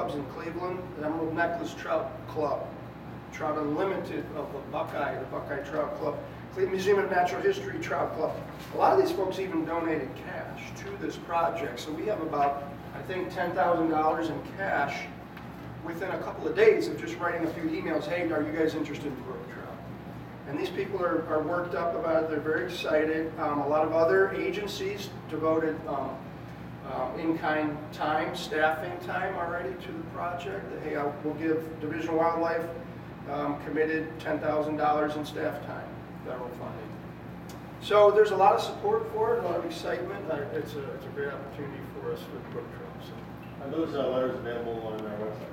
clubs in Cleveland, the Emerald Necklace Trout Club, Trout Unlimited of the Buckeye Trout Club, Cleveland Museum of Natural History Trout Club. A lot of these folks even donated cash to this project. So we have about, I think, $10,000 in cash within a couple of days of just writing a few emails. Hey, are you guys interested in brook trout? And these people are worked up about it. They're very excited. A lot of other agencies devoted in-kind time, staffing time already to the project. Hey, we'll give Division of Wildlife committed $10,000 in staff time, federal funding. So there's a lot of support for it, a lot of excitement. It's a great opportunity for us with brook trout. So. Are those letters available on our website?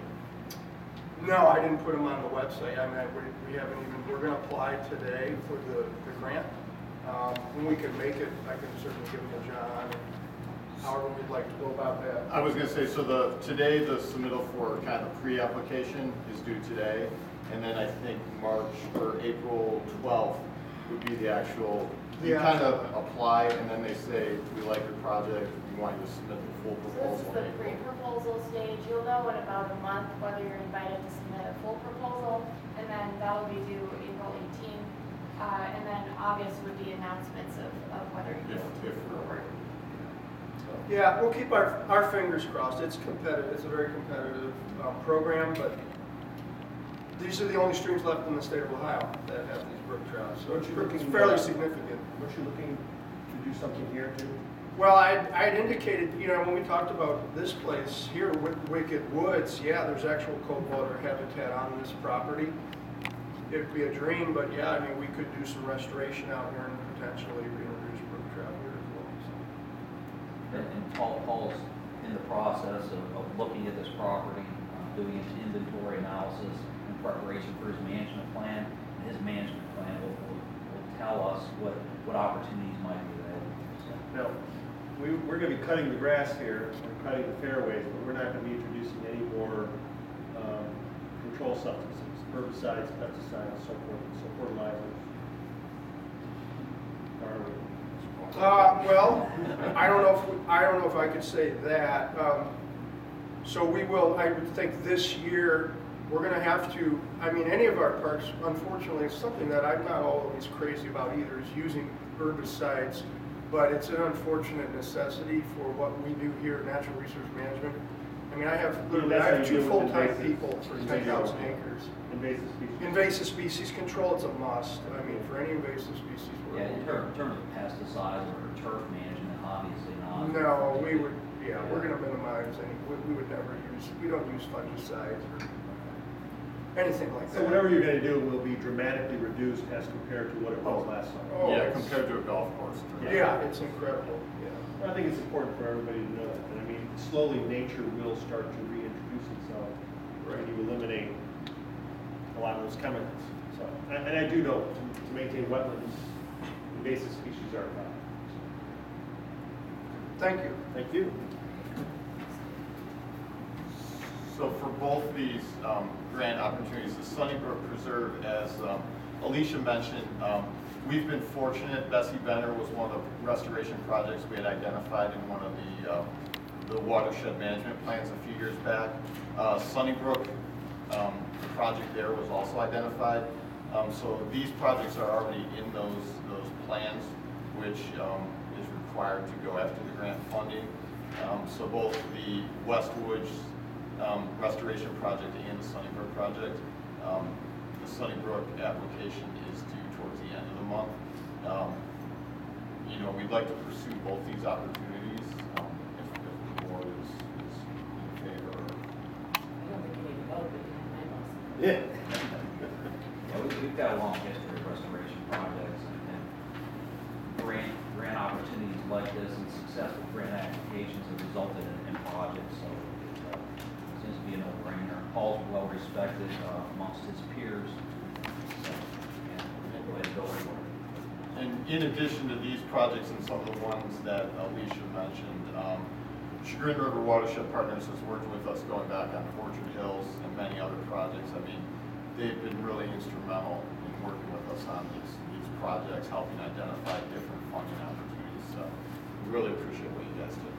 No, I didn't put them on the website. I mean, we haven't even, we're going to apply today for the grant. When we can make it, I can certainly give them to John, however we'd like to go about that. I was going to say, so today the submittal for kind of the pre-application is due today, and then I think March or April 12th would be the actual, you kind of apply and then they say, we like your project, we want you to submit the full proposal. So this is the pre-proposal stage. You'll know in about a month whether you're invited to submit a full proposal, and then that will be due April 18th. And then August would be announcements of whether you go forward. Yeah, we'll keep our fingers crossed. It's competitive. It's a very competitive program, but these are the only streams left in the state of Ohio that have these brook trout. So it's fairly significant. Weren't you looking to do something here too? Well, I had indicated, you know, when we talked about this place here, Wicked Woods, yeah, there's actual cold water habitat on this property. It'd be a dream, but yeah, I mean, we could do some restoration out here and potentially reintroduce brook trout here as well. So. And Paul's in the process of looking at this property, doing his inventory analysis in preparation for his management plan. And his management plan will tell us what opportunities might be available. So. Now, we're going to be cutting the grass here, we're cutting the fairways, but we're not going to be introducing any more control substances, herbicides, pesticides, so forth, and so fertilizers. Well, I don't know if I could say that. So we will. I would think this year we're going to have to. I mean, any of our parks, unfortunately, is something that I'm not always crazy about either. Is using herbicides, but it's an unfortunate necessity for what we do here at Natural Resource Management. I mean, I have two full-time people for 10,000 acres. Invasive species. Invasive species control, it's a must. I mean, for any invasive species. Yeah, in terms of pesticides or turf management, obviously not. No, we would, yeah, we're going to minimize any, we would never use, we don't use fungicides or anything like that. So whatever you're going to do will be dramatically reduced as compared to what it was last summer. Oh, yeah, compared to a golf course. Yeah, it's incredible. Yeah. Well, I think it's important for everybody to know that. And I mean, slowly nature will start to reintroduce itself, and you eliminate a lot of those chemicals. So, and I do know to maintain wetlands, invasive species are a problem. Thank you. Thank you. So for both these grant opportunities, the Sunnybrook Preserve, as Alicia mentioned, we've been fortunate. Bessie Benner was one of the restoration projects we had identified in one of the watershed management plans a few years back. Sunnybrook, the project there was also identified. So these projects are already in those plans, which is required to go after the grant funding. So both the Westwoods restoration project and the Sunnybrook project. The Sunnybrook application is due towards the end of the month. You know, we'd like to pursue both these opportunities if the board is in favor. I don't think you need to vote, but you can make us. Yeah. Yeah, we've got a long history of restoration projects and grant opportunities like this and successful grant applications have resulted in projects. So it seems to be a no-brainer. Paul's well respected amongst his peers. So, yeah, we'll go ahead and go for it. And in addition to these projects and some of the ones that Alicia mentioned, Chagrin River Watershed Partners has worked with us going back on Orchard Hills and many other projects. I mean, they've been really instrumental in working with us on these projects, helping identify different funding opportunities. So we really appreciate what you guys do.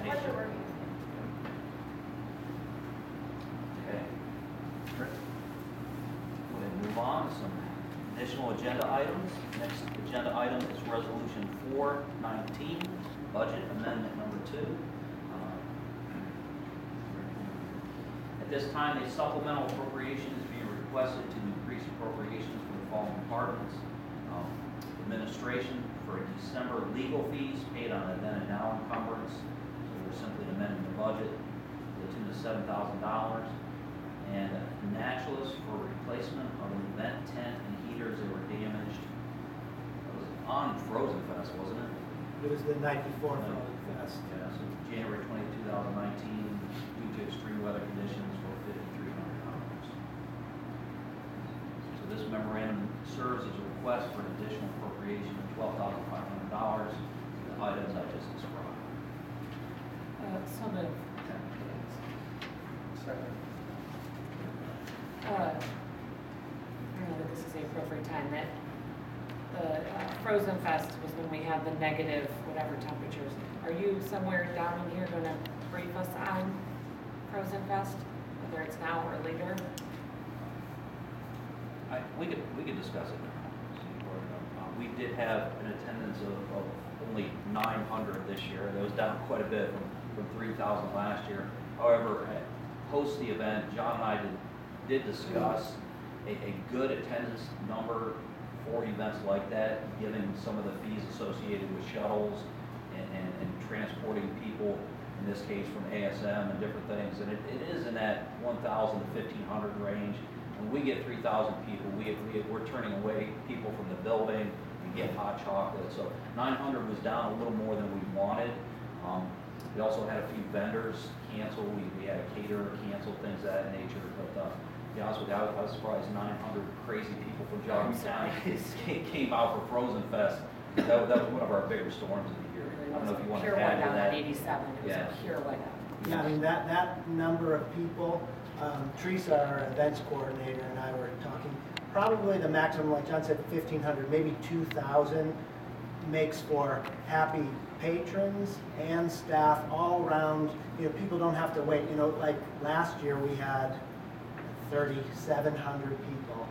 Pleasure working with you. on to some additional agenda items. Next agenda item is Resolution 419, Budget Amendment Number 2. At this time, a supplemental appropriation is being requested to increase appropriations for the following departments. Administration for December legal fees paid on a then and now encumbrance. So we're simply amending the budget to the tune of $7,000. And naturalists for replacement of an event tent and heaters that were damaged. It was on Frozen Fest, wasn't it? It was the night before Frozen Fest. Yeah, so January 20, 2019, due to extreme weather conditions for $5,300. So this memorandum serves as a request for an additional appropriation of $12,500 for the items I just described. So moved. Second. I don't know that this is the appropriate time, that the Frozen Fest was when we had the negative whatever temperatures. Are you somewhere down in here going to brief us on Frozen Fest, whether it's now or later? We could discuss it now. We did have an attendance of only 900 this year. That was down quite a bit from 3,000 last year. However, post the event, John and I did discuss a good attendance number for events like that, given some of the fees associated with shuttles and transporting people, in this case from ASM and different things. And it is in that 1,000 to 1,500 range. When we get 3,000 people, we're turning away people from the building and get hot chocolate. So 900 was down a little more than we wanted. We also had a few vendors cancel. We had a caterer cancel, things of that nature. But to be honest with you, I was surprised 900 crazy people from Geauga County came out for Frozen Fest. That was one of our bigger storms of the year. I don't know if you want to add to that. Pure 87. It was a pure whiteout. Yeah, I mean, that number of people, Teresa, our events coordinator, and I were talking, probably the maximum, like John said, 1,500, maybe 2,000 makes for happy patrons and staff all around. You know, people don't have to wait. You know, like last year we had 3,700 people,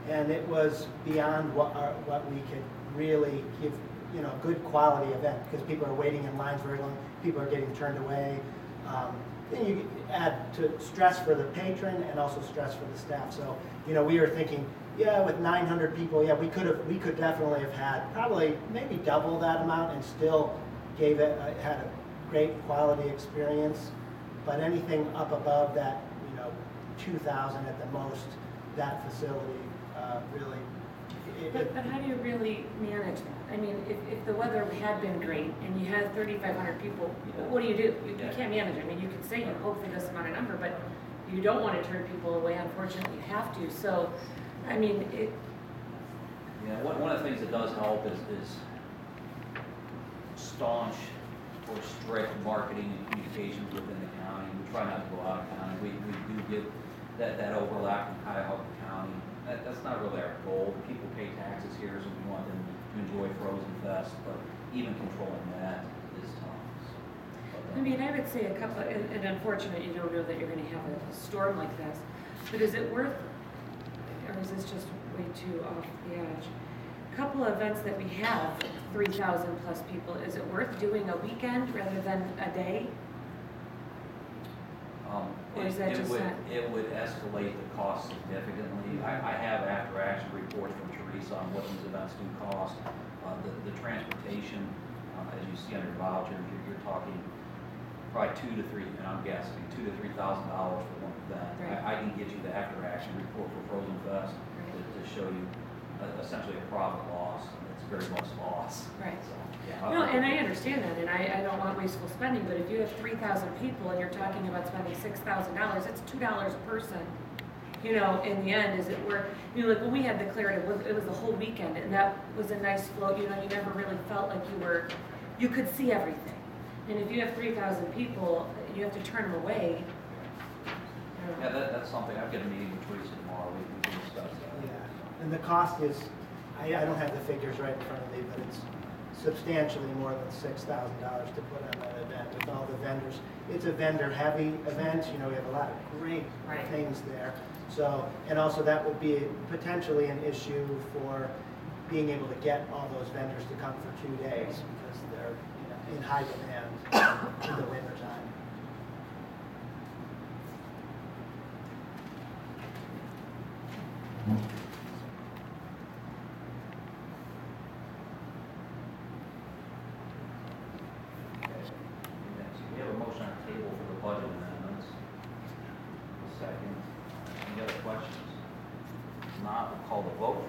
and it was beyond what we could really give, you know, good quality event, because people are waiting in lines very long, people are getting turned away. Then you add to stress for the patron and also stress for the staff. So, you know, we were thinking, yeah, with 900 people, yeah, we could definitely have had probably maybe double that amount and still had a great quality experience. But anything up above that, you know, 2,000 at the most, that facility really. But how do you really manage that? I mean, if the weather had been great and you had 3,500 people, what do? You can't manage it. I mean, you could say you hope for this amount of number, but you don't want to turn people away. Unfortunately, you have to. So, I mean, Yeah, one of the things that does help is staunch or strict marketing and communications within the county. We try not to go out of county. We do get that overlap in Cuyahoga County. That's not really our goal. People pay taxes here, so we want them to enjoy Frozen Fest, but even controlling that is tough. I mean, I would say a couple, and unfortunate you don't know that you're going to have a storm like this, but is it worth, or is this just way too off the edge? A couple of events that we have, 3,000 plus people, is it worth doing a weekend rather than a day? Or is that just not? It would escalate the cost significantly. I have after-action reports from Teresa on what these events do cost. The transportation, as you see under vouchers, you're talking probably $2,000 to $3,000, and I'm guessing $2,000 to $3,000 for one event. Right. I can get you the after-action report for Frozen Fest to show you essentially a profit loss. It's very much loss. Right. So, yeah, No, and I understand that, and I don't want wasteful spending, but if you have 3,000 people and you're talking about spending $6,000, it's $2 a person. You know, in the end, is it worth, you know, like when we had declared it was the whole weekend, and that was a nice float, you know, you never really felt like you could see everything. And if you have 3,000 people, you have to turn them away. Yeah, that's something, I've got a meeting with Teresa tomorrow, we can discuss that. Yeah, and the cost is, I don't have the figures right in front of me, but it's substantially more than $6,000 to put on that event with all the vendors. It's a vendor-heavy event, you know, we have a lot of great Right. things there. So, and also that would be potentially an issue for being able to get all those vendors to come for 2 days because they're, you know, in high demand in the winter time. We have a motion on the table for the budget amendments. A second. Any other questions? If not, we'll call the vote.